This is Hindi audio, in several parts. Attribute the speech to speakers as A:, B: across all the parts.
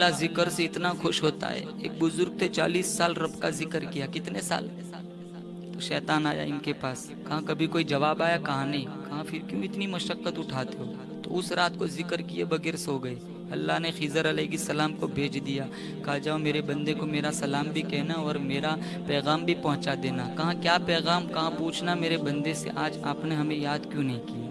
A: अल्लाह जिक्र से इतना खुश होता है। एक बुजुर्ग थे 40 साल रब का जिक्र किया। कितने साल? तो शैतान आया इनके पास, कहा कभी कोई जवाब आया? कहा नहीं। कहा फिर क्यों इतनी मशक्कत उठाते हो? तो उस रात को जिक्र किए बगैर सो गए। अल्लाह ने खिजर अलैहिस्सलाम को भेज दिया, कहा जाओ मेरे बंदे को मेरा सलाम भी कहना और मेरा पैगाम भी पहुंचा देना। कहा क्या पैगाम? कहा पूछना मेरे बंदे से आज आपने हमें याद क्यों नहीं किया।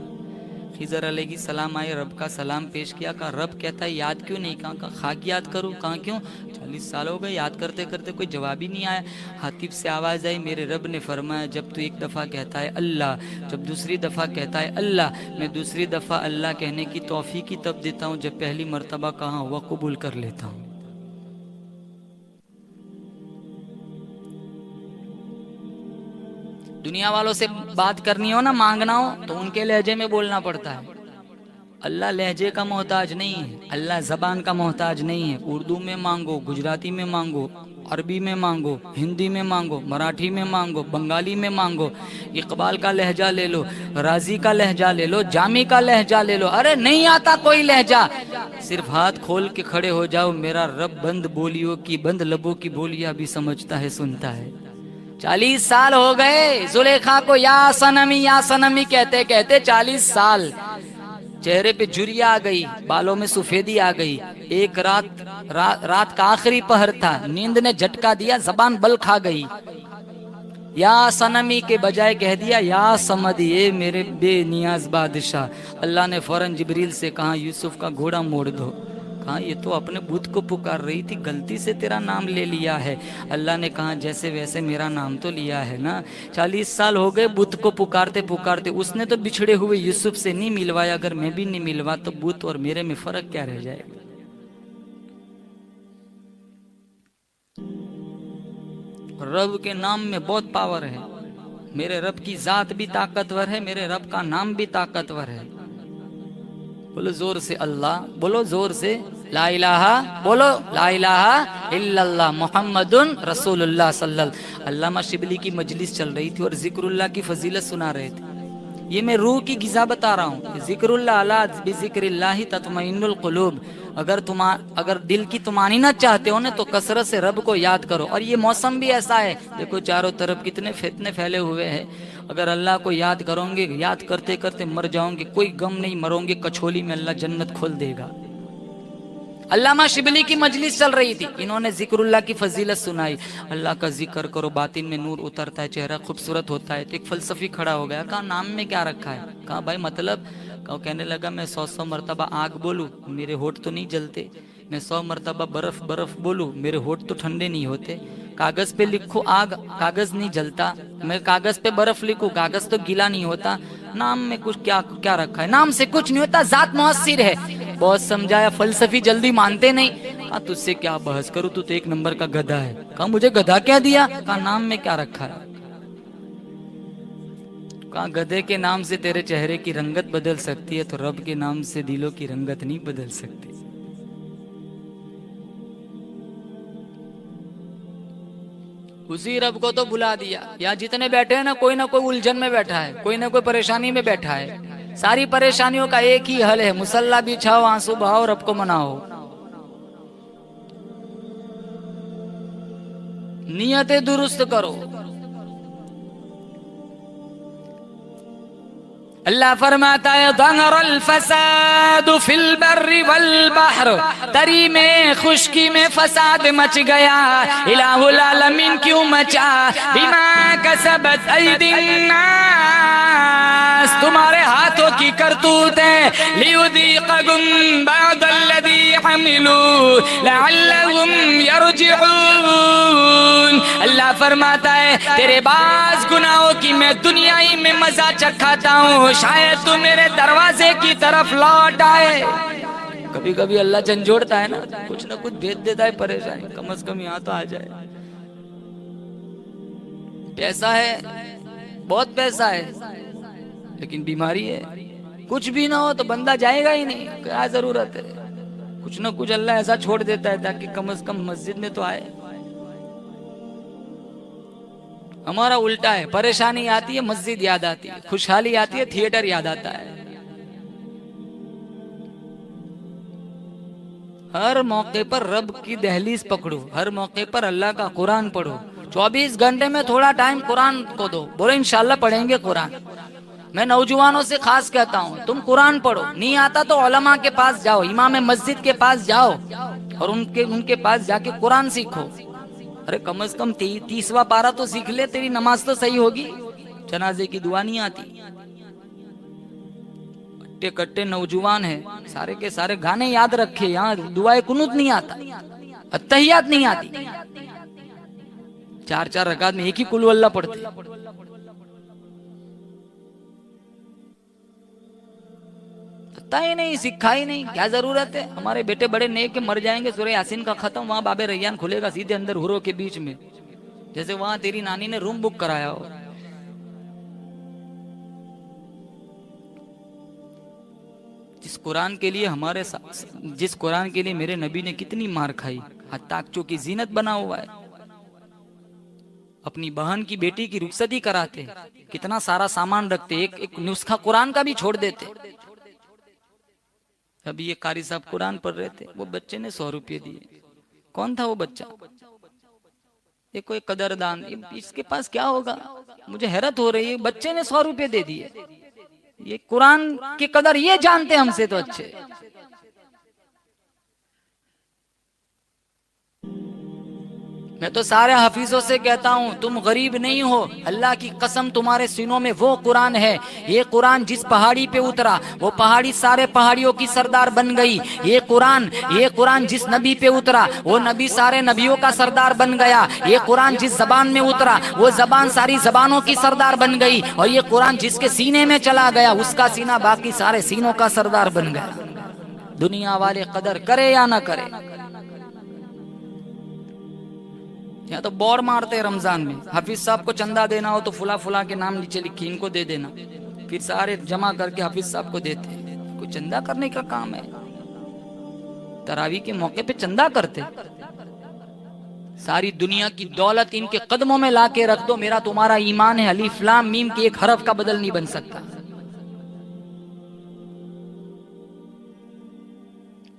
A: खिजर अलैहिस्सलाम आए, रब का सलाम पेश किया। कहा रब कहता है याद क्यों नहीं? कहा खाक याद करूँ। कहा क्यों? 40 साल हो गए याद करते करते कोई जवाब ही नहीं आया। हातिब से आवाज़ आई, मेरे रब ने फरमाया जब तू एक दफ़ा कहता है अल्लाह, जब दूसरी दफ़ा कहता है अल्लाह, मैं दूसरी दफ़ा अल्लाह कहने की तौफीक ही तब देता हूँ जब पहली मर्तबा कहा हुआ कबूल कर लेता हूँ। दुनिया वालों से बात करनी हो ना, मांगना हो, तो उनके लहजे में बोलना पड़ता है। अल्लाह लहजे का मोहताज नहीं है, अल्लाह जबान का मोहताज नहीं है। उर्दू में मांगो, गुजराती में मांगो, अरबी में मांगो, हिंदी में मांगो, मराठी में मांगो, बंगाली में मांगो, इकबाल का लहजा ले लो, राजी का लहजा ले लो, जामी का लहजा ले लो। अरे नहीं आता कोई लहजा, सिर्फ हाथ खोल के खड़े हो जाओ। मेरा रब बंद बोलियों की, बंद लबों की बोलियां भी समझता है, सुनता है। 40 साल हो गए जुलेखा को या सनमी कहते कहते 40 साल। चेहरे पे झुर्रियां आ गई, बालों में सफेदी आ गई। एक रात का आखिरी पहर था, नींद ने झटका दिया, जबान बल खा गई। या सनमी के बजाय कह दिया या समदी, ये मेरे बेनियाज बादशाह। अल्लाह ने फौरन जिब्रील से कहा यूसुफ का घोड़ा मोड़ दो। कहा ये तो अपने बुत को पुकार रही थी, गलती से तेरा नाम ले लिया है। अल्लाह ने कहा जैसे वैसे मेरा नाम तो लिया है ना। 40 साल हो गए बुत को पुकारते पुकारते। उसने तो बिछड़े हुए यूसुफ से नहीं मिलवाया, अगर मैं भी नहीं मिलवा तो बुत और मेरे में फर्क क्या रह जाएगा। रब के नाम में बहुत पावर है। मेरे रब की जात भी ताकतवर है, मेरे रब का नाम भी ताकतवर है। बोलो जोर से अल्लाह, बोलो जोर से ला इलाहा, बोलो ला इलाहा इल्लल्लाह मुहम्मदुन रसूलुल्लाह सल्लल्लाहु। अल्लामा शिबली की मजलिस चल रही थी और जिक्रुल्लाह की फजीलत सुना रहे थे। ये मैं रूह की गिज़ा बता रहा हूँ। जिक्रुल्लाह अला बिजिक्रिल्लाहि तत्मइन्नुल कुलूब। अगर दिल की तुमानीना चाहते हो ना तो कसरत से रब को याद करो। और ये मौसम भी ऐसा है, देखो चारों तरफ कितने फितने फैले हुए हैं। अगर अल्लाह को याद करोगे, याद करते करते मर जाओगे, कोई गम नहीं, मरोगे कछोली में अल्लाह जन्नत खोल देगा। अल्लामा शिबली की मजलिस चल रही थी, इन्होंने जिक्रुल्लाह की फजीलत सुनाई। अल्लाह का जिक्र करो, बातिन में नूर उतरता है, चेहरा खूबसूरत होता है। तो एक फलसफी खड़ा हो गया, कहा नाम में क्या रखा है? कहा भाई मतलब? कहा कहने लगा मैं 100 मरतबा आग बोलूं, मेरे होठ तो नहीं जलते। मैं 100 मरतबा बर्फ बर्फ बोलूं, मेरे होठ तो ठंडे नहीं होते। कागज पे लिखूं आग, कागज नहीं जलता। मैं कागज पे बर्फ लिखूं, कागज तो गीला नहीं होता। नाम में कुछ क्या क्या रखा है? नाम से कुछ नहीं होता, जात मुअस्सिर है। बहुत समझाया, फलसफी जल्दी मानते नहीं। कहा तुझसे क्या बहस करूं, तू तो एक नंबर का गधा है। कहा मुझे गधा क्या दिया? कहा नाम में क्या रखा है? कहा गधे के नाम से तेरे चेहरे की रंगत बदल सकती है, तो रब के नाम से दिलों की रंगत नहीं बदल सकती। उसी रब को तो बुला दिया। यहाँ जितने बैठे हैं ना कोई उलझन में बैठा है, कोई ना कोई परेशानी में बैठा है। सारी परेशानियों का एक ही हल है, मुसल्ला बिछाओ, आंसू बहाओ, रब को मनाओ, नियतें दुरुस्त करो। अल्लाह फरमाता है दंगरल फसाद फिल बर्रि वल बहर, तरी में खुश्की में फसाद मच गया। इलाहुल आलमीन क्यों मचा? बिमा कसबत ऐदिन नास, तुम्हारे हाथों की करतूत है। लियुदीक़हुम बअदल्लज़ी अमिलू लअल्लहुम यरजिऊन। अल्लाह फरमाता है तेरे बाज गुनाहों की मैं दुनिया ही में मजा चखाता हूँ, शायद तू मेरे दरवाजे की तरफ लौट आए। कभी कभी अल्लाह झंझोड़ता है ना, कुछ ना कुछ भेज देता है परेशानी, कम से कम यहाँ तो आ जाए। पैसा है, बहुत पैसा है, लेकिन बीमारी है। कुछ भी ना हो तो बंदा जाएगा ही नहीं, क्या जरूरत है? कुछ ना कुछ अल्लाह ऐसा छोड़ देता है ताकि कम से कम मस्जिद में तो आए। हमारा उल्टा है, परेशानी आती है मस्जिद याद आती है, खुशहाली आती है थिएटर याद आता है। हर मौके पर रब की दहलीज पकड़ो, हर मौके पर अल्लाह का कुरान पढ़ो। 24 घंटे में थोड़ा टाइम कुरान को दो, बोलो इंशाल्लाह पढ़ेंगे कुरान। मैं नौजवानों से खास कहता हूँ, तुम कुरान पढ़ो, नहीं आता तो उलमा के पास जाओ, इमाम मस्जिद के पास जाओ और उनके पास जाके कुरान सीखो। अरे कम से कम 30वां पारा तो सीख ले, तेरी नमाज तो सही होगी। जनाजे की दुआ नहीं आती। कट्टे कट्टे नौजवान है, सारे के सारे गाने याद रखे, यहाँ दुआए कुनूत नहीं आता, अत्तहियात नहीं आती, 4-4 रकात में एक ही कुल वल्लाह पढ़ते। ही नहीं, सिखा ही नहीं, क्या जरूरत है। हमारे बेटे बड़े नेक के मर जाएंगे, सूरह यासीन का खत्म, वहां बाबे रैयान खुलेगा सीधे अंदर हुरों के बीच में, जैसे वहां तेरी नानी ने रूम बुक कराया हो। जिस कुरान के लिए मेरे नबी ने कितनी मार खाई, ताकचों की जीनत बना हुआ है। अपनी बहन की बेटी की रुखसती कराते, कितना सारा सामान रखते, एक नुस्खा कुरान का भी छोड़ देते। अभी ये कारी साहब कुरान पढ़ रहे थे, वो बच्चे ने 100 रुपये दिए। कौन था वो बच्चा? ये कोई कदरदान, इसके पास क्या होगा? मुझे हैरत हो रही है, बच्चे ने 100 रुपये दे दिए। ये कुरान की कदर ये जानते हमसे तो अच्छे। मैं तो सारे हफीजों से कहता हूँ, तुम गरीब नहीं हो, अल्लाह की कसम तुम्हारे सीनों में वो कुरान है। ये कुरान जिस पहाड़ी पे उतरा, वो पहाड़ी सारे पहाड़ियों की सरदार बन गई। ये कुरान जिस नबी पे उतरा, वो नबी सारे नबियों का सरदार बन गया। ये कुरान जिस जबान में उतरा, वो जबान सारी जबानों की सरदार बन गई। और ये कुरान जिसके सीने में चला गया, उसका सीना बाकी सारे सीनों का सरदार बन गया। दुनिया वाले कदर करे या ना करे, या तो बोर मारते हैं रमजान में। हाफिज साहब को चंदा देना हो तो फुला फुला के नाम नीचे लिखी, इनको दे देना, फिर सारे जमा करके हाफिज साहब को देते। कोई चंदा करने का काम है? तरावी के मौके पे चंदा करते। सारी दुनिया की दौलत इनके कदमों में ला के रख दो, मेरा तुम्हारा ईमान है, अलीफ लाम मीम की एक हरफ का बदल नहीं बन सकता।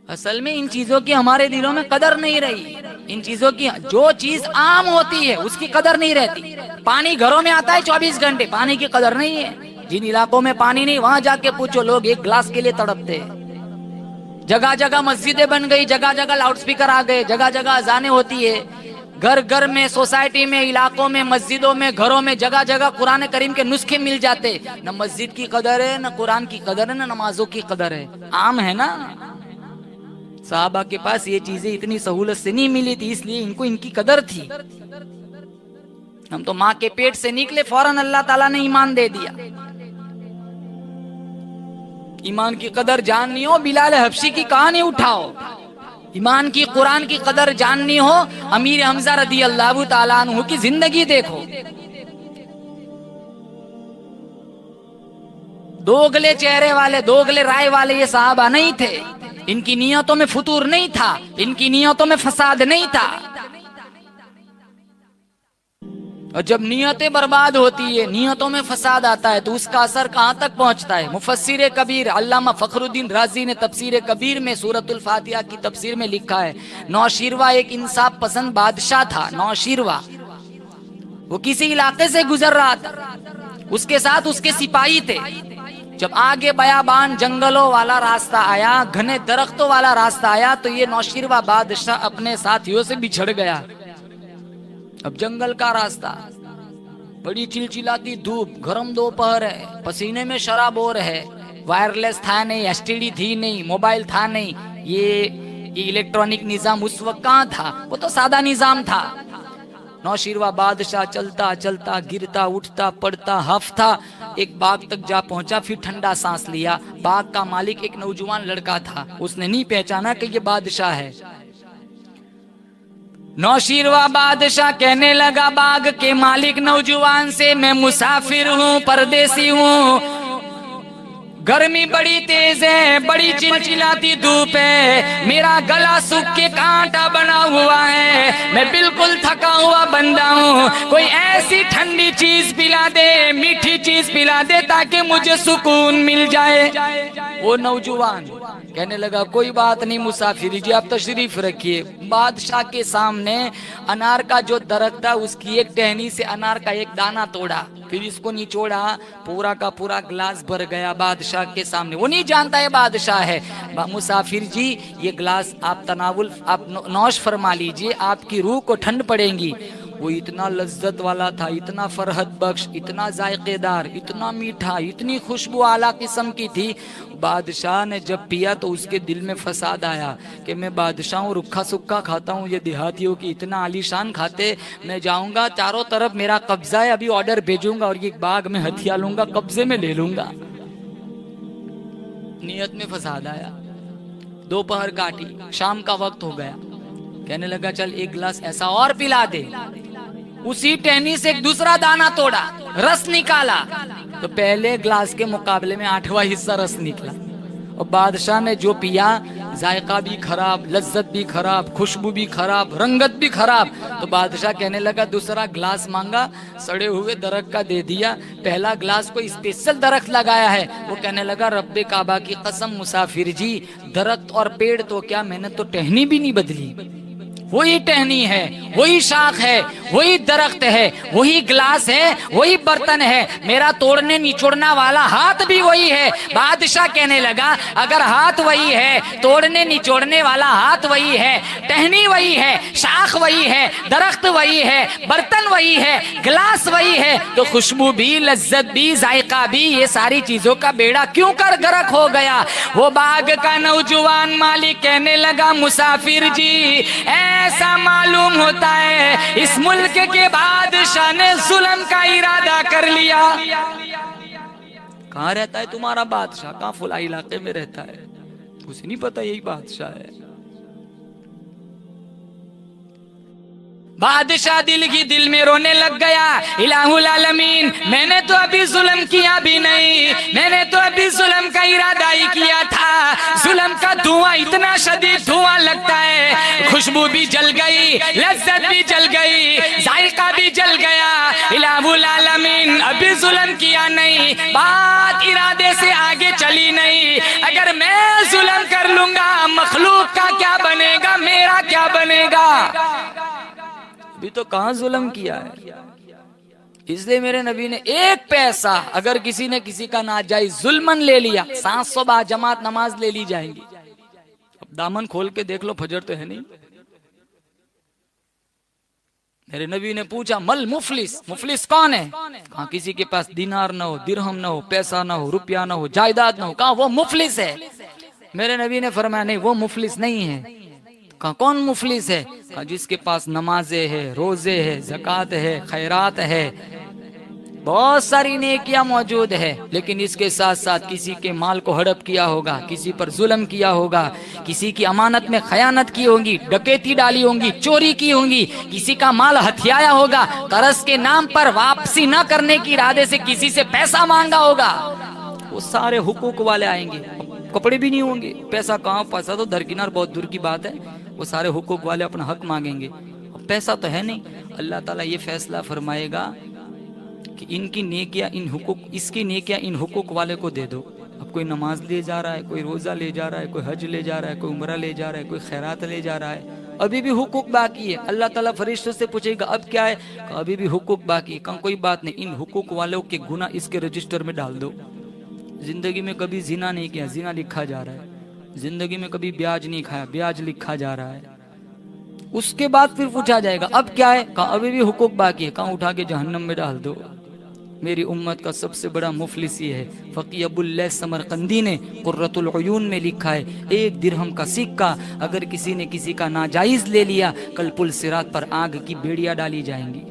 A: असल में इन चीजों की हमारे दिलों में कदर नहीं रही। इन चीजों की, जो चीज आम होती है उसकी कदर नहीं रहती। पानी घरों में आता है 24 घंटे, पानी की कदर नहीं है। जिन इलाकों में पानी नहीं, वहां जाके पूछो, लोग एक गिलास के लिए तड़पते हैं। जगह जगह मस्जिदें बन गई, जगह जगह लाउडस्पीकर आ गए, जगह जगह अजानें होती है। घर घर में, सोसाइटी में, इलाकों में, मस्जिदों में, घरों में, जगह जगह कुरान करीम के नुस्खे मिल जाते। न मस्जिद की कदर है, न कुरान की कदर है, न नमाजों की कदर है। आम है ना। साहबा के पास ये चीजें इतनी सहूलत से नहीं मिली थी, इसलिए इनको इनकी कदर थी। हम तो माँ के पेट से निकले, फौरन अल्लाह ताला ने ईमान दे दिया। ईमान की कदर जाननी हो, बिलाल हबशी की कहानी उठाओ। ईमान की, कुरान की कदर जाननी हो, अमीर हमजा रदी अल्लाह ताला अन्हु की जिंदगी देखो। दोगले चेहरे वाले, दोगले राय वाले ये साहबा नहीं थे। इनकी नियतों में फुतूर नहीं था, इनकी नियतों में फसाद नहीं था। और जब नियतें बर्बाद होती है, नियतों में फसाद आता है, तो उसका असर कहां तक पहुंचता है। मुफस्सिर कबीर अल्लामा फखरुद्दीन राजी ने तफसीर कबीर में सूरतुल फातिहा की तफसीर में लिखा है, नौशीरवा एक इंसाफ पसंद बादशाह था। नौशीरवा वो किसी इलाके से गुजर रहा था, उसके साथ उसके सिपाही थे। जब आगे बयाबान जंगलों वाला रास्ता आया, घने दरख्तों वाला रास्ता आया, तो ये नौशीरवा बादशाह अपने साथियों से बिछड़ गया। अब जंगल का रास्ता, बड़ी चिलचिलाती धूप, गरम दोपहर है, पसीने में शराबोर है। वायरलेस था नहीं, एसटीडी थी नहीं, मोबाइल था नहीं, ये इलेक्ट्रॉनिक निजाम उस वक्त कहाँ था, वो तो सादा निजाम था। नौशीरवा बादशाह चलता चलता, गिरता उठता, पड़ता, हफ्ता, एक बाग तक जा पहुंचा, फिर ठंडा सांस लिया। बाग का मालिक एक नौजवान लड़का था, उसने नहीं पहचाना कि ये बादशाह है। नौशीरवा बादशाह कहने लगा बाग के मालिक नौजवान से, मैं मुसाफिर हूँ, परदेसी हूँ, गर्मी बड़ी तेज है, बड़ी चिलचिलाती धूप है, मेरा गला सूख के कांटा बना हुआ है, मैं बिल्कुल थका हुआ बंदा हूँ, कोई ऐसी ठंडी चीज पिला दे, मीठी चीज पिला दे ताकि मुझे सुकून मिल जाए। वो नौजवान कहने लगा कोई बात नहीं मुसाफिर जी, आप तशरीफ रखिए। बादशाह के सामने अनार का जो दरख्त था उसकी एक टहनी से अनार का एक दाना तोड़ा, फिर इसको निचोड़ा, पूरा का पूरा गिलास भर गया बादशाह के सामने। वो नहीं जानता है बादशाह है। मुसाफिर जी ये गिलास आप तनावुल आप नौश फरमा लीजिए, आपकी रूह को ठंड पड़ेगी। वो इतना लज्जत वाला था, इतना फरहत बख्श, इतना जायकेदार, इतना मीठा, इतनी खुशबू आला किस्म की थी। बादशाह ने जब पिया तो उसके दिल में फसाद आया कि मैं बादशाह हूँ, रुखा सुक्का खाता हूँ, ये देहातियों की इतना आलीशान खाते। मैं जाऊंगा, चारों तरफ मेरा कब्जा है, अभी ऑर्डर भेजूंगा और ये बाग में हथिया लूंगा, कब्जे में ले लूंगा। नियत में फसाद आया। दोपहर काटी, शाम का वक्त हो गया। कहने लगा चल एक गिलास ऐसा और पिला दे। उसी टहनी से एक दूसरा दाना तोड़ा, रस निकाला, तो पहले गिलास के मुकाबले में 8वां हिस्सा रस निकला। और बादशाह ने जो पिया, जायका भी खराब, लज्जत भी खराब, खुशबू भी खराब, रंगत भी खराब। तो बादशाह कहने लगा दूसरा गिलास मांगा, सड़े हुए दरख्त का दे दिया। पहला गिलास कोई स्पेशल दरख्त लगाया है। वो कहने लगा रब्बे काबा की कसम मुसाफिर जी, दरख्त और पेड़ तो क्या, मैंने तो टहनी भी नहीं बदली। वही टहनी है, वही शाख है, वही दरख्त है, वही गिलास है, वही बर्तन है, मेरा तोड़ने निचोड़ने वाला हाथ भी वही है। बादशाह कहने लगा अगर हाथ वही है, तोड़ने निचोड़ने वाला हाथ वही है, टहनी वही है, शाख वही है, दरख्त वही है, बर्तन वही है, गिलास वही है, तो खुशबू भी, लज्जत भी, जायका भी, ये सारी चीजों का बेड़ा क्यों कर गर्क हो गया। वो बाग का नौजवान मालिक कहने लगा मुसाफिर जी, ऐसा मालूम होता है इस मुल्क के बादशाह ने जुल्म का इरादा कर लिया। कहाँ रहता है तुम्हारा बादशाह, कहाँ फुला इलाके में रहता है, उसे नहीं पता यही बादशाह है। बादशाह दिल ही दिल में रोने लग गया, इलाहुल आलमीन मैंने तो अभी जुल्म किया भी नहीं, मैंने तो अभी जुल्म का इरादा ही किया था। जुल्म का धुआं इतना शदीद धुआं लगता है, खुशबू भी जल गई, लज्जत भी जल गई, जायका भी जल गया। इलाहुल आलमीन अभी जुल्म किया नहीं, बात इरादे से आगे चली नहीं। अगर मैं जुल्म कर लूंगा मखलूक का क्या बनेगा, मेरा क्या बनेगा। अभी तो कहां जुल्म किया है। इसलिए मेरे नबी ने एक पैसा अगर किसी ने किसी का नाजायज जुल्मन ले लिया, 700 बार जमात नमाज ले ली जाएंगी। अब दामन खोल के देख लो, फजर तो है नहीं। मेरे नबी ने पूछा मल मुफलिस, मुफलिस कौन है? कहा किसी के पास दिनार ना हो, दिरहम ना हो, पैसा ना हो, रुपया ना हो, जायदाद ना हो, कहा वो मुफलिस है। मेरे नबी ने फरमाया नहीं वो मुफलिस नहीं है। कहा कौन मुफलिस है? कहा जिसके पास नमाजे है, रोजे है, ज़कात है, खैरात है, बहुत सारी नेकियां मौजूद है, लेकिन इसके साथ साथ किसी के माल को हड़प किया होगा, किसी पर जुल्म किया होगा, किसी की अमानत में खयानत की होगी, डकैती डाली होगी, चोरी की होगी, किसी का माल हथियाया होगा, कर्ज के नाम पर वापसी न करने की इरादे से किसी से पैसा मांगा होगा, वो सारे हुकूक वाले आएंगे। कपड़े भी नहीं होंगे, पैसा कहाँ, पैसा तो दरकिनार, बहुत दूर की बात है। वो सारे हुकूक वाले अपना हक मांगेंगे, पैसा तो है नहीं। अल्लाह ताला ये फैसला फरमाएगा कि इनकी नेकियां इन हुकूक, इसकी नेकियां इन हुकूक वाले को दे दो। अब कोई नमाज ले जा रहा है, कोई रोजा ले जा रहा है, कोई हज ले जा रहा है, कोई उम्रा ले जा रहा है, कोई खैरात ले जा रहा है, अभी भी हुकूक बाकी है। अल्लाह ताला फरिश्तों से पूछेगा अब क्या है, अभी भी हुकूक बाकी है। कहा कोई बात नहीं, इन हुकूक वालों के गुना इसके रजिस्टर में डाल दो। जिंदगी में कभी जिना नहीं किया, जिना लिखा जा रहा है। जिंदगी में कभी ब्याज नहीं खाया, ब्याज लिखा जा रहा है। उसके बाद फिर पूछा जाएगा अब क्या है, कहा अभी भी हुकूक बाकी है। कहा उठा के जहन्नम में डाल दो। मेरी उम्मत का सबसे बड़ा मुफलिस ये है। फ़क़ी अबुल समरकंदी ने कुर्रतुल उयून में लिखा है, 1 दिरहम का सिक्का अगर किसी ने किसी का नाजायज ले लिया, कल पुल सिरात पर आग की बेड़ियां डाली जाएंगी।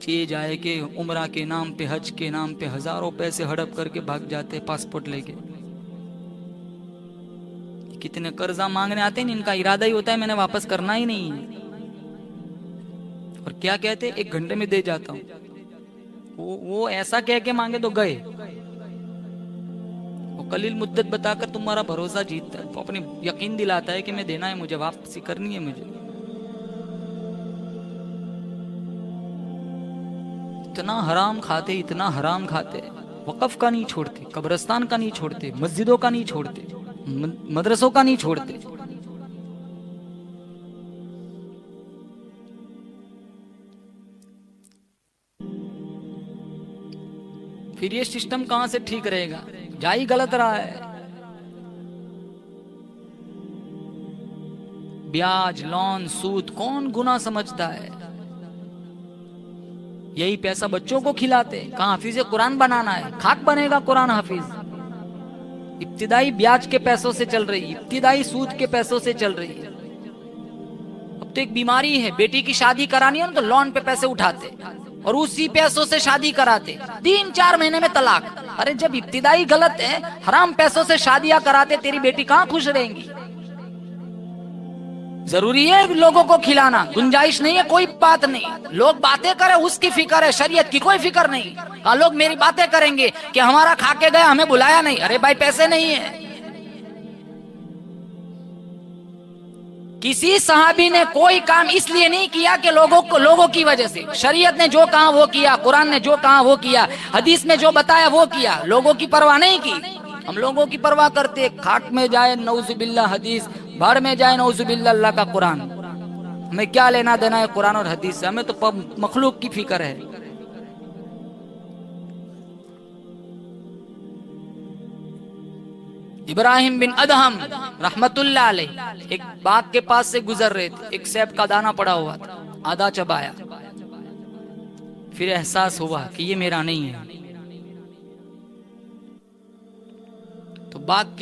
A: ये जाए कि उम्रा के नाम पे, हज के नाम पे हजारों पैसे हड़प करके भाग जाते हैं पासपोर्ट लेके। कितने कर्जा मांगने आते हैं, इनका इरादा ही होता है मैंने वापस करना ही नहीं है। और क्या कहते हैं 1 घंटे में दे जाता हूं। वो ऐसा कह के मांगे तो गए। वो कलील मुद्दत बताकर तुम्हारा भरोसा जीतता है, वो अपनी यकीन दिलाता है कि मैं देना है, मुझे वापसी करनी है मुझे। इतना हराम खाते, इतना हराम खाते, वक़फ़ का नहीं छोड़ते, कब्रिस्तान का नहीं छोड़ते, मस्जिदों का नहीं छोड़ते। मदरसों का नहीं छोड़ते। फिर ये सिस्टम कहां से ठीक रहेगा? जा ही गलत रहा है। ब्याज, लोन, सूद कौन गुनाह समझता है? यही पैसा बच्चों को खिलाते। कहां हाफिज कुरान बनाना है? खाक बनेगा कुरान हाफिज। इब्तिदाई ब्याज के पैसों से चल रही है, इब्तिदाई सूद के पैसों से चल रही है। अब तो एक बीमारी है, बेटी की शादी करानी है तो लोन पे पैसे उठाते और उसी पैसों से शादी कराते, 3-4 महीने में तलाक। अरे जब इब्तिदाई गलत है, हराम पैसों से शादियां कराते, तेरी बेटी कहां खुश रहेंगी? जरूरी है लोगों को खिलाना, गुंजाइश नहीं है, कोई बात नहीं। लोग बातें करें उसकी फिक्र है, शरीयत की कोई फिक्र नहीं। कहा लोग मेरी बातें करेंगे कि हमारा खा के गया, हमें बुलाया नहीं। अरे भाई पैसे नहीं है। किसी सहाबी ने कोई काम इसलिए नहीं किया कि लोगों की वजह से। शरीयत ने जो कहा वो किया, कुरान ने जो कहा वो किया, हदीस में जो बताया वो किया, लोगों की परवाह नहीं की। हम लोगों की परवाह करते, खाट में जाए नौजुबिल्ला हदीस, भाड़ में जाए नौजुबिल्ला अल्लाह का कुरान। हमें क्या लेना देना है कुरान और हदीस से? हमें तो मखलूक की फिक्र है। इब्राहिम बिन अदहम रहमतुल्लाह अलैह एक बाग के पास से गुजर रहे थे। एक सेब का दाना पड़ा हुआ था, आधा चबाया, फिर एहसास हुआ कि ये मेरा नहीं है। तो बाग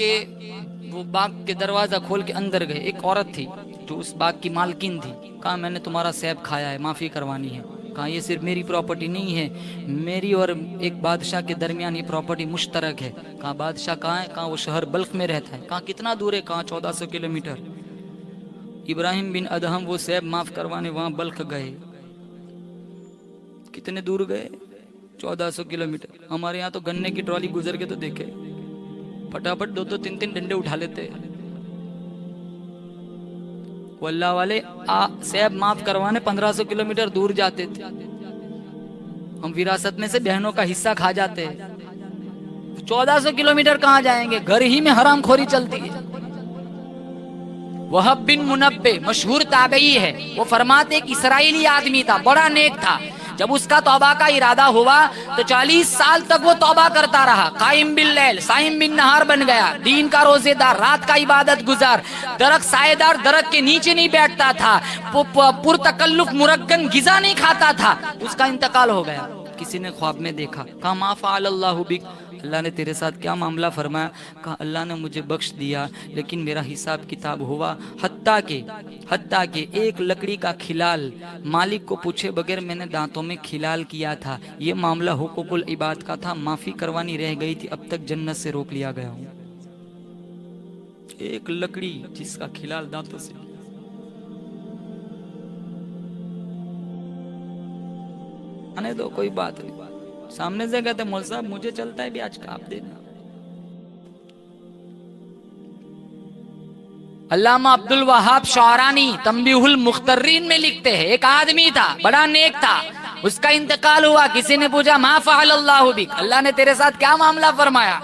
A: के दरवाजा खोल के अंदर गए। एक औरत थी जो उस बाग की मालकिन थी। कहा मैंने तुम्हारा सेब खाया है, माफी करवानी है। कहा ये सिर्फ मेरी प्रॉपर्टी नहीं है, मेरी और एक बादशाह के दरमियान ये प्रॉपर्टी मुश्तरक है। कहा बादशाह कहाँ है? कहा वो शहर बल्ख में रहता है। कहा कितना दूर है? कहा 1400 किलोमीटर। इब्राहिम बिन अदहम वो सेब माफ करवाने वहां बल्ख गए। कितने दूर गए? 1400 किलोमीटर। हमारे यहाँ तो गन्ने की ट्रॉली गुजर के तो देखे, फटाफट 2-2, 3-3 डंडे उठा लेते। वो अल्लाह वाले सेब माफ करवाने 1500 किलोमीटर दूर जाते थे। हम विरासत में से बहनों का हिस्सा खा जाते हैं। 1400 किलोमीटर कहाँ जाएंगे? घर ही में हरामखोरी चलती है। वहब बिन मुनब्बे मशहूर ताबई है, वो फरमाते एक इस्राएली आदमी था, बड़ा नेक था। जब उसका तौबा का इरादा हुआ तो 40 साल तक वो तौबा करता रहा। कायम बिल लैल, साइम बिन नहार बन गया, दीन का रोजेदार, रात का इबादत गुजार, दरख्त सायेदार दरख्त के नीचे नहीं बैठता था, पुरतकल्लुफ मुरग्गन गिजा नहीं खाता था। उसका इंतकाल हो गया। किसी ने ख्वाब में देखा। कहा मा फ़अल अल्लाहु बिक, अल्लाह ने तेरे साथ क्या मामला फरमाया? कहा अल्लाह ने मुझे बख्श दिया, लेकिन मेरा हिसाब किताब हुआ। हत्ता के एक लकड़ी का खिलाल मालिक को पूछे बगैर मैंने दांतों में खिलाल किया था। ये मामला हुकूकुल इबाद का था, माफी करवानी रह गई थी, अब तक जन्नत से रोक लिया गया हूँ। एक लकड़ी जिसका खिलाल दांतों से। आने दो, कोई बात नहीं। सामने से कहते मौल साहब मुझे चलता है ब्याज का, आप देना। अल्लामा अब्दुल वहाब शौरानी तंबीहुल मुख्तरीन में लिखते हैं, एक आदमी था, बड़ा नेक था, उसका इंतकाल हुआ। किसी ने पूछा मा फ़अल अल्लाहु बिक, अल्लाह ने तेरे साथ क्या मामला फरमाया?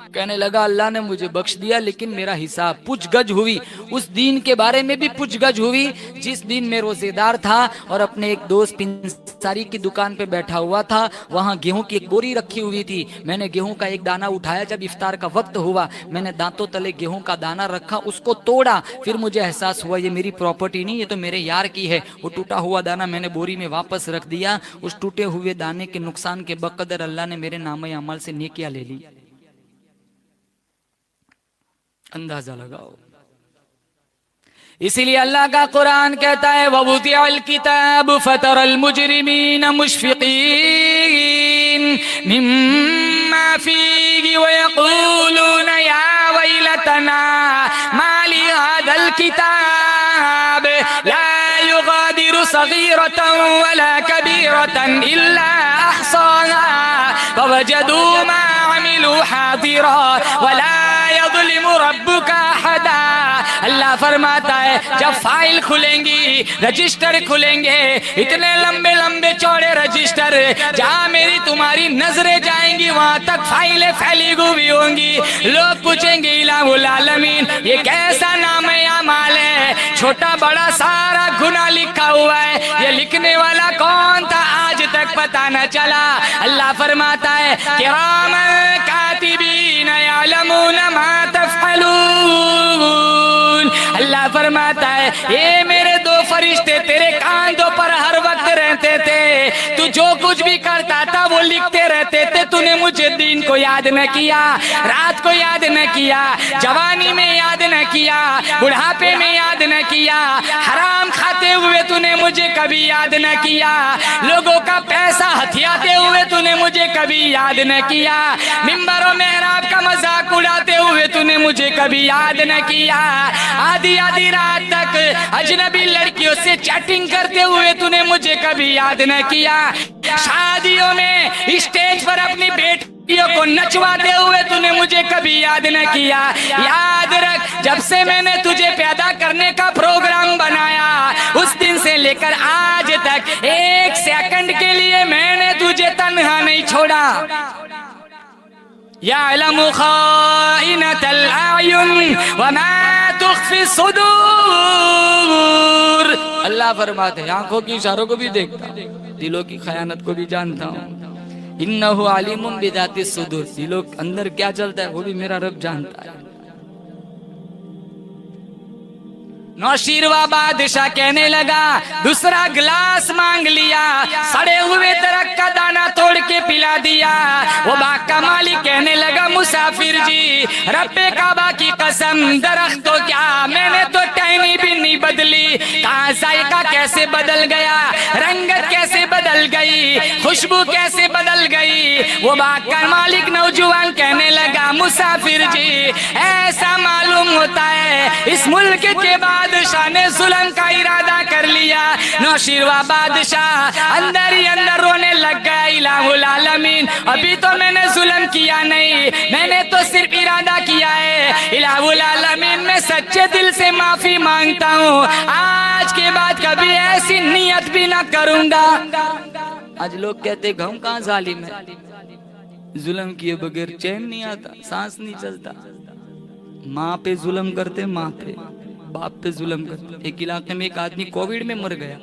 A: कहने लगा अल्लाह ने मुझे बख्श दिया, लेकिन मेरा हिसाब पुछगछ हुई। उस दिन के बारे में भी पुछगछ हुई जिस दिन मैं रोजेदार था और अपने एक दोस्त पिंसारी की दुकान पे बैठा हुआ था। वहां गेहूं की एक बोरी रखी हुई थी। मैंने गेहूं का एक दाना उठाया, जब इफ्तार का वक्त हुआ मैंने दांतों तले गेहूं का दाना रखा, उसको तोड़ा। फिर मुझे एहसास हुआ ये मेरी प्रॉपर्टी नहीं, ये तो मेरे यार की है। वो टूटा हुआ दाना मैंने बोरी में वापस रख दिया। उस टूटे हुए दाने के नुकसान के बकदर अल्लाह ने मेरे नामे अमल से नेकियां ले ली। अंदाजा लगाओ। इसीलिए अल्लाह का कुरान कहता है ववुदिअल किताब फतरल मुजरिमीन मुशफिकीन मिम्मा फीहि वयक़ूलून या वैलतना मा लिहाज़ल किताब ला युगादिरु सगीरतन वला कबीरतन इल्ला अहसाहा फवजदू मा अमिलू हादिरा वला यज़लिमु रब्बुका अहदा। अल्लाह फरमाता है जब फाइल खुलेंगी, रजिस्टर खुलेंगे, इतने लंबे लंबे चौड़े रजिस्टर, जहाँ मेरी तुम्हारी नजरें जाएंगी वहां तक फाइलें फैली हुई होंगी। लोग पूछेंगे इलाहुल आलमीन, ये कैसा नाम है या माल है, छोटा बड़ा सारा गुनाह लिखा हुआ है, ये लिखने वाला कौन था आज तक पता न चला। अल्लाह फरमाता है किरामन कातिबीन यअलमून मा तफ़अलून। अल्लाह फरमाता है ये मेरे दो फरिश्ते तेरे कांधों पर हर वक्त रहते थे, तू जो कुछ भी करता था वो लिखते रहते थे। तूने मुझे दिन को याद न किया, रात को याद न किया, जवानी में याद न किया, बुढ़ापे में याद न किया, हराम खाते हुए तूने मुझे कभी याद न किया, लोगों का पैसा हथियाते हुए तूने मुझे कभी याद न किया, मिंबर और मेहराब का मजाक उड़ाते हुए तूने मुझे कभी याद न किया, आधी आधी रात तक अजनबी लड़कियों से चैटिंग करते हुए तूने मुझे कभी याद न किया, शादियों में स्टेज पर अपनी बेटियों को नचवाते हुए तूने मुझे कभी याद न किया। याद रख, जब से मैंने तुझे पैदा करने का प्रोग्राम बनाया उस दिन से लेकर आज तक एक सेकंड के लिए मैंने तुझे तन्हा नहीं छोड़ा। यअलमु खाइनतल अयुन व मा तुख्फी सुदूर। अल्लाह फरमाते हैं आंखों की इशारों को भी देखता हूँ, दिलों की खयानत को भी जानता हूँ। इन्नहु अलीमुम बिदाति सुदूर, दिलों के अंदर क्या चलता है वो भी मेरा रब जानता है। नौशीरवा बादशाह कहने लगा, दूसरा गिलास मांग लिया, सड़े हुए दरख्त का दाना तोड़ के पिला दिया। वो बाग का मालिक कहने लगा, मुसाफिर जी रब्बे काबा की कसम, दरख्त तो क्या मैंने तो टहनी भी नहीं बदली, कहाँ जायका कैसे बदल गया, रंगत कैसे बदल गई, खुशबू कैसे बदल गई। वो बाग का मालिक नौजवान कहने लगा, मुसाफिर जी ऐसा मालूम होता है इस मुल्क के बादशाह ने जुल्म का इरादा कर लिया। नौशीरवा बादशाह अंदर ही अंदर रोने लग गया, इलाहुल आलमीन अभी तो मैंने जुल्म किया नहीं, मैंने तो सिर्फ इरादा किया है। इलाहुल आलमीन मैं सच्चे दिल से माफी मांगता हूँ, आज के बाद कभी ऐसी नियत भी ना करूंगा। आज लोग कहते हम कहाँ जालिम है, जुल्म किए बगैर चैन नहीं आता, सांस नहीं चलता। माँ पे जुल्म करते, माँ पे बाप पे जुल्म करते। एक इलाके में एक आदमी कोविड में मर गया,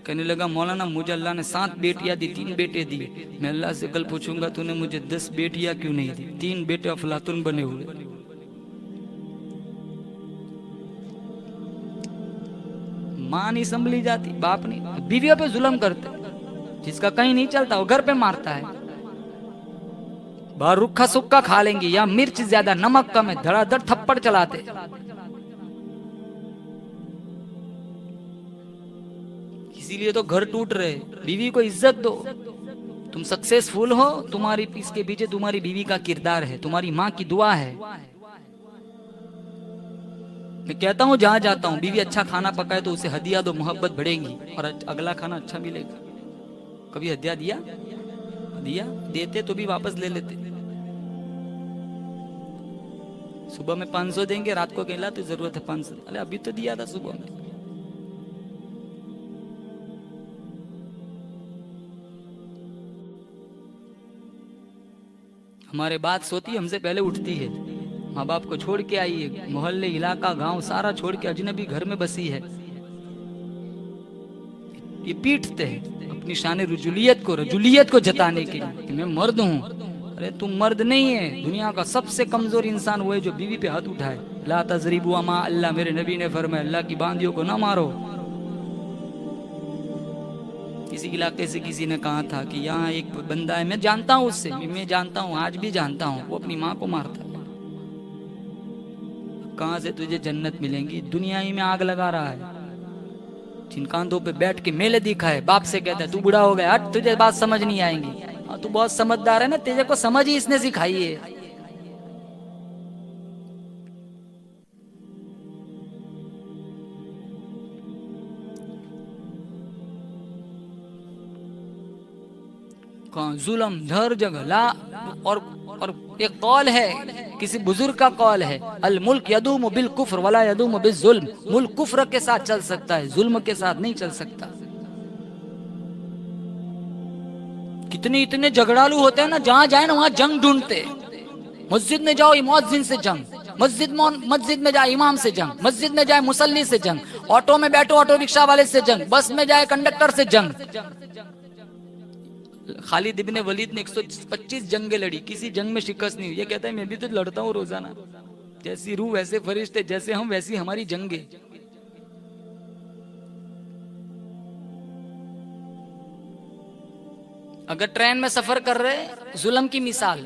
A: कहने लगा मौलाना मुझे अल्लाह ने 7 बेटियां दी, 3 बेटे दिए, मैं अल्लाह से कल पूछूंगा तूने मुझे 10 बेटियां क्यों नहीं दी। 3 बेटे अफलातुन बने हुए। माँ नहीं संभली जाती, बाप नहीं, बीवियों पे जुल्म करते, जिसका कहीं नहीं चलता वो घर पे मारता है। बाहर रुखा सुक्का खा लेंगे या मिर्च ज्यादा नमक कम है, धड़ाधड़ थप्पड़ चलाते। इसीलिए तो घर टूट रहे। बीवी को इज्जत दो, तुम सक्सेसफुल हो, तुम्हारी इसके पीछे तुम्हारी बीवी का किरदार है, तुम्हारी माँ की दुआ है। मैं कहता हूँ जहां जाता हूँ बीवी अच्छा खाना पकाए तो उसे हदिया दो, मोहब्बत बढ़ेगी और अगला खाना अच्छा मिलेगा। कभी हदिया दिया? दिया देते तो भी वापस ले लेते। सुबह में 500 देंगे, रात को कहला तो जरूरत है 500, अरे अभी तो दिया था सुबह में। हमारे बात सोती हमसे पहले उठती है, माँ बाप को छोड़ के आई है, मोहल्ले इलाका गांव सारा छोड़ के अजनबी घर में बसी है। ये पीटते हैं अपनी शान रजुलियत को जताने के लिए कि मैं मर्द हूँ। अरे तुम मर्द नहीं है, दुनिया का सबसे कमजोर इंसान वो है जो बीवी पे हाथ उठाए। ला तजरिबु अमा अल्लाह, मेरे नबी ने फरमाया अल्लाह की बांदियों को ना मारो। किसी इलाके से किसी ने कहा था कि यहाँ एक बंदा है, मैं जानता हूँ उससे, मैं जानता हूँ, आज भी जानता हूँ, वो अपनी माँ को मारता है। कहाँ से तुझे जन्नत मिलेंगी, दुनिया ही में आग लगा रहा है। जिन कांधों पे बैठ के मेले दिखाए, बाप से कहता है तू बूढ़ा हो गया, हट तुझे बात समझ नहीं आएंगी। तू बहुत समझदार है ना, तेरे को समझ ही इसने सिखाई है। जुल्म हर जगह ला। और एक कौल है, किसी बुजुर्ग का कौल है, अल मुल्क यदूम बिल कुफ्र वला यदूम बिल जुल्म। मुल्क कुफ्र के साथ चल सकता है, जुल्म के साथ नहीं चल सकता। कितने इतने झगड़ालू होते हैं ना, जहां जाए ना वहां जंग ढूंढते। मस्जिद में जाओ मुअज्जिन से जंग, मस्जिद में जाए इमाम से जंग, मस्जिद में जाए मुसल्ली से जंग, ऑटो में बैठो ऑटो रिक्शा वाले से जंग, बस में जाए कंडक्टर से जंग। खालिद इब्ने वलीद ने 125 जंगें लड़ी, किसी जंग में शिकस्त नहीं हुई। ये कहता है मैं भी तो लड़ता हूँ रोजाना, जैसी रूह वैसे फरिश्ते, जैसे हम वैसी हमारी जंगे। अगर ट्रेन में सफर कर रहे, जुल्म की मिसाल,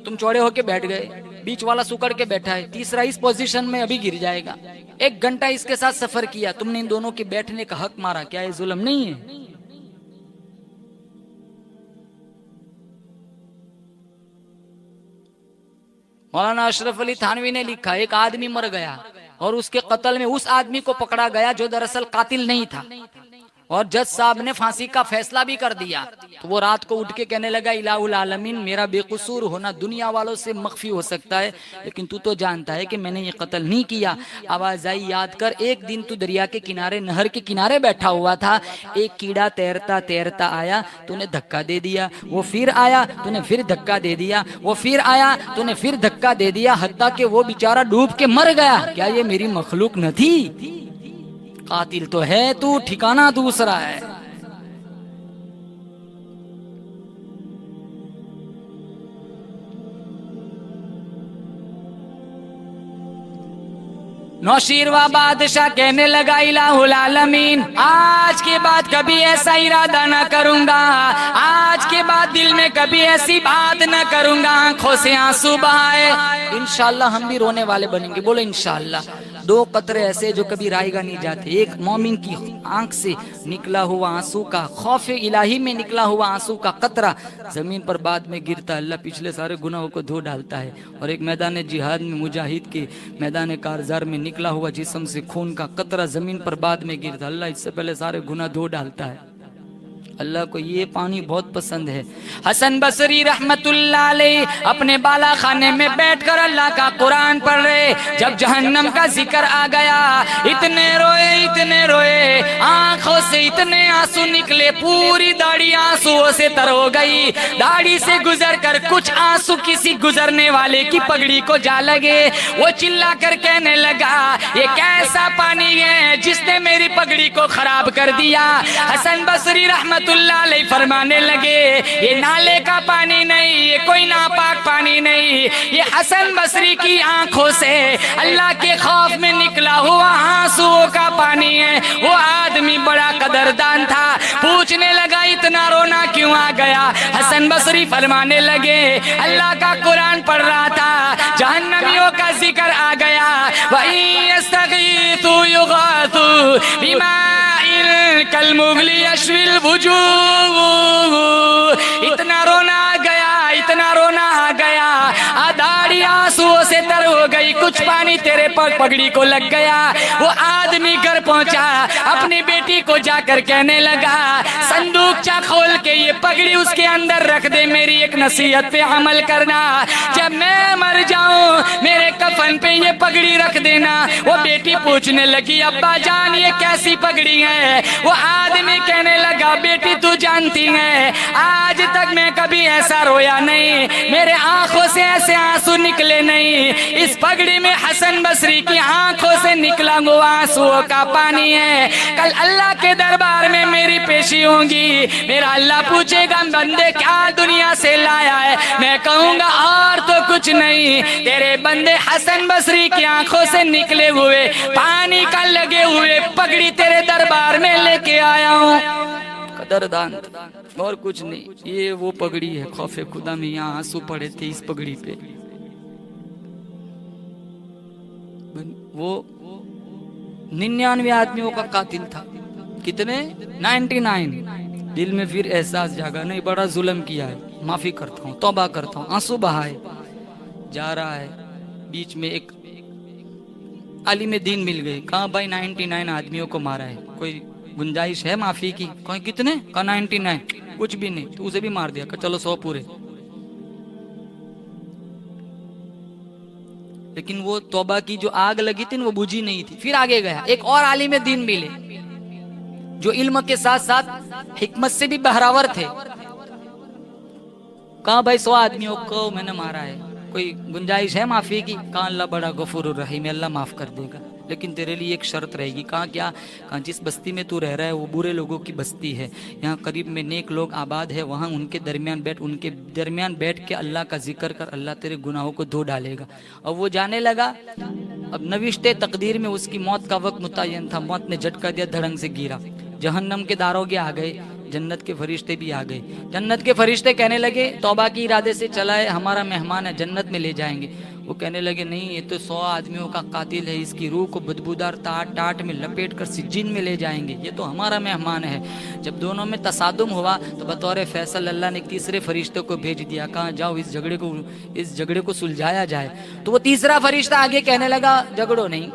A: तुम चौड़े होके बैठ गए, बीच वाला सुकड़ के बैठा है, तीसरा इस पोजीशन में अभी गिर जाएगा। 1 घंटा इसके साथ सफर किया, तुमने इन दोनों के बैठने का हक मारा, क्या ये जुल्म नहीं है? मौलाना अशरफ अली थानवी ने लिखा, एक आदमी मर गया और उसके कत्ल में उस आदमी को पकड़ा गया जो दरअसल कातिल नहीं था, और जज साहब ने फांसी का फैसला भी कर दिया। तो वो रात को उठ के कहने लगा, इलाहुल आलमीन, मेरा बेकसूर होना दुनिया वालों से मख्फी हो सकता है, लेकिन तू तो जानता है कि मैंने ये कत्ल नहीं किया। आवाज आई, याद कर, एक दिन तू दरिया के किनारे, नहर के किनारे बैठा हुआ था, एक कीड़ा तैरता तैरता आया, तूने धक्का दे दिया, वो फिर आया, तूने फिर धक्का दे दिया, वो फिर आया, तूने फिर धक्का दे दिया, हत्ता कि वो बेचारा डूब के मर गया। क्या ये मेरी मखलूक न थी? कातिल तो है तू, ठिकाना दूसरा है। नौशीरवा बादशाह कहने लगा, इलाहुल आलमीन, आज के बाद कभी ऐसा इरादा ना करूंगा, आज के बाद दिल में कभी ऐसी बात ना करूंगा, आंखों से आंसू बहाए। इंशाअल्लाह हम भी रोने वाले बनेंगे, बोलो इंशाअल्लाह। 2 कतरे ऐसे जो कभी रायगा नहीं जाते, एक मोमिन की आंख से निकला हुआ आंसू का, खौफ इलाही में निकला हुआ आंसू का कतरा जमीन पर बाद में गिरता, अल्लाह पिछले सारे गुनाहों को धो डालता है। और एक मैदान जिहाद में, मुजाहिद के मैदान कारजार में निकला हुआ जिस्म से खून का कतरा जमीन पर बाद में गिरता, अल्लाह इससे पहले सारे गुनाह धो डालता है। अल्लाह को ये पानी बहुत पसंद है। हसन बसरी रहमतुल्लाह अलैह अपने बाला खाने में बैठकर अल्लाह का कुरान पढ़ रहे, जब जहन्नम का जिक्र आ गया, इतने रोए, आंखों से इतने आंसू निकले, पूरी दाढ़ी आंसुओं से तर हो गई। दाढ़ी से गुजर कर कुछ आंसू किसी गुजरने वाले की पगड़ी को जा लगे। वो चिल्ला कर कहने लगा, ये कैसा पानी है जिसने मेरी पगड़ी को खराब कर दिया। हसन बसरी रहमतुल्लाह अलैह फरमाने लगे, ये नाले का पानी नहीं, ये कोई नापाक पानी नहीं, ये हसन बसरी की आंखों से अल्लाह के खौफ में निकला हुआ आंसुओं का पानी है। वो आदमी बड़ा कदरदान था, पूछने लगा, इतना रोना क्यों आ गया? हसन बसरी फरमाने लगे, अल्लाह का कुरान पढ़ रहा था, जहन्नमियों का जिक्र आ गया, वही यस्तगीथु युगाथु बिमाइन कलमुगली यशविल वुजूह। इतना रोना आ गया, इतना रोना आ गया, दाढ़ी आंसुओं से तर हो गई, कुछ पानी तेरे पगड़ी को लग गया। वो आदमी घर पहुंचा, अपनी बेटी को जाकर कहने लगा, संदूकचा खोल के ये पगड़ी उसके अंदर रख दे, मेरी एक नसीहत पे अमल करना, जब मैं मर जाऊं मेरे कफन पे ये पगड़ी रख देना। वो बेटी पूछने लगी, अब्बा जान ये कैसी पगड़ी है? वो आदमी कहने लगा, बेटी तू जानती है आज तक मैं कभी ऐसा रोया नहीं, मेरे आंखों से ऐसे आंसू निकले नहीं, इस पगड़ी में हसन बसरी की आंखों से निकला हुआ आंसुओं का पानी है। कल अल्लाह के दरबार में मेरी पेशी होगी, मेरा अल्लाह पूछेगा, बंदे क्या दुनिया से लाया है? मैं कहूंगा और तो कुछ नहीं, तेरे बंदे हसन बसरी की आंखों से निकले हुए पानी का लगे हुए पगड़ी तेरे दरबार में लेके आया हूँ। कदरदान और कुछ नहीं, ये वो पगड़ी है, खौफे खुदा में यहाँ आंसू पड़े थे इस पगड़ी पे। वो 99 आदमियों का कातिल था, कितने? 99। दिल में फिर एहसास जागा, नहीं बड़ा जुल्म किया है, माफी करता हूँ, तौबा करता हूँ। आंसू बहाए जा रहा है, बीच में एक आलिम दीन मिल गए, कहा भाई 99 आदमियों को मारा है, कोई गुंजाइश है माफी की? कहीं कितने? कहा 99। कुछ भी नहीं, तो उसे भी मार दिया, चलो 100 पूरे। लेकिन वो तौबा की जो आग लगी थी वो बुझी नहीं थी। फिर आगे गया, एक और आलिम दीन मिले जो इल्म के साथ साथ हिकमत से भी बहरावर थे। कहा भाई 100 आदमियों को मैंने मारा है, कोई गुंजाइश है माफ़ी की? कहा अल्लाह बड़ा गफूर रहीम है, अल्लाह माफ़ कर देगा, लेकिन तेरे लिए एक शर्त रहेगी। कहा क्या? कहा जिस बस्ती में तू रह रहा है वो बुरे लोगों की बस्ती है, यहाँ करीब में नेक लोग आबाद है, वहाँ उनके दरमियान बैठ के अल्लाह का जिक्र कर, अल्लाह तेरे गुनाहों को धो डालेगा। अब वो जाने लगा। अब नविश्ते तकदीर में उसकी मौत का वक्त मुतय्यन था, मौत ने झटका दिया, धड़ंग से गिरा। जहन्नम के दारोगे आ गए, जन्नत के फरिश्ते भी आ गए। जन्नत के फरिश्ते कहने लगे तौबा के इरादे से चला है, हमारा मेहमान है, जन्नत में ले जाएंगे। वो कहने लगे नहीं, ये तो 100 आदमियों का कातिल है, इसकी रूह को बदबूदार टाट में लपेट कर सिज्जीन में ले जाएंगे, ये तो हमारा मेहमान है। जब दोनों में तसादुम हुआ तो बतौर फैसल अल्लाह ने तीसरे फरिश्ते को भेज दिया, कहा जाओ इस झगड़े को सुलझाया जाए। तो वो तीसरा फरिश्ता आगे कहने लगा झगड़ो नहीं,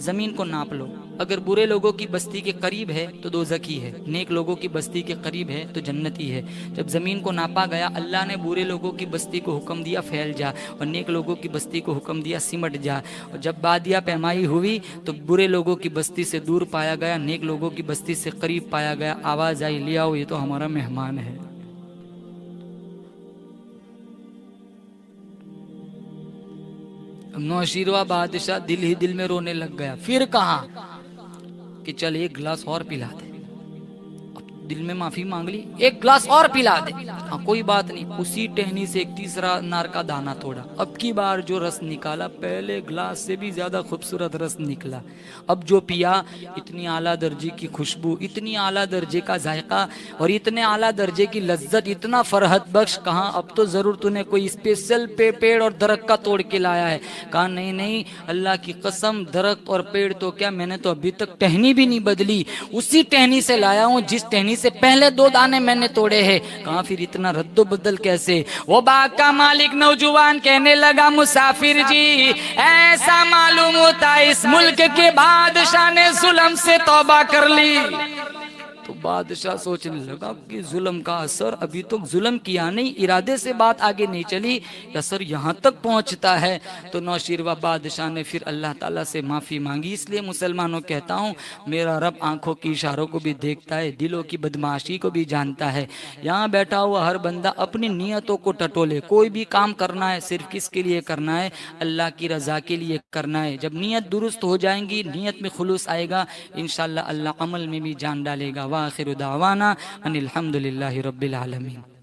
A: जमीन को नाप लो, अगर बुरे लोगों की बस्ती के करीब है तो दोज़खी है, नेक लोगों की बस्ती के करीब है तो जन्नती है। जब जमीन को नापा गया, अल्लाह ने बुरे लोगों की बस्ती को हुक्म दिया फैल जा, और नेक लोगों की बस्ती को हुक्म दिया सिमट जा। और जब बादिया पैमाई हुई तो बुरे लोगों की बस्ती से दूर पाया गया, नेक लोगों की बस्ती से करीब पाया गया। आवाज आई ले आओ, ये तो हमारा मेहमान है। नौशीरवा बादशाह दिल ही दिल में रोने लग गया। फिर कहा कि चल एक गिलास और पिला दे। अब दिल में माफी मांग ली, एक गिलास और पिला दे। हाँ कोई बात नहीं। उसी टहनी से एक तीसरा अनार का दाना तोड़ा। अब की बार जो रस निकाला, पहले गिलास से भी ज्यादा खूबसूरत रस निकला। अब जो पिया, इतनी आला दर्जे की खुशबू, इतनी आला दर्जे का जायका और इतने आला दर्जे की लज्जत, इतना फरहत बख्श। कहा अब तो जरूर तूने कोई स्पेशल पेड़ और दरख्त का तोड़ के लाया है। कहा नहीं नहीं, अल्लाह की कसम, दरख्त और पेड़ तो क्या, मैंने तो अभी तक टहनी भी नहीं बदली, उसी टहनी से लाया हूँ जिस टहनी से पहले 2 दाने मैंने तोड़े हैं। कहा फिर इतना रद्दो बदल कैसे? वो बाग का मालिक नौजवान कहने लगा मुसाफिर जी, ऐसा मालूम होता इस मुल्क के बादशाह ने जुल्म से तौबा कर ली। तो बादशाह सोचने लगा कि जुल्म का असर, अभी तक जुल्म किया नहीं, इरादे से बात आगे नहीं चली, असर यहाँ तक पहुँचता है। तो नौशीरवा बादशाह ने फिर अल्लाह ताला से माफ़ी मांगी। इसलिए मुसलमानों कहता हूँ, मेरा रब आंखों की इशारों को भी देखता है, दिलों की बदमाशी को भी जानता है। यहाँ बैठा हुआ हर बंदा अपनी नीयतों को टटोले। कोई भी काम करना है सिर्फ किसके लिए करना है? अल्लाह की रज़ा के लिए करना है। जब नीयत दुरुस्त हो जाएंगी, नीयत में खुलूस आएगा, इंशाअल्लाह अल्लाह अमल में भी जान डालेगा। वाखिर दावाना अनिल हम्दुलिल्लाहि रब्बिल आलमीन।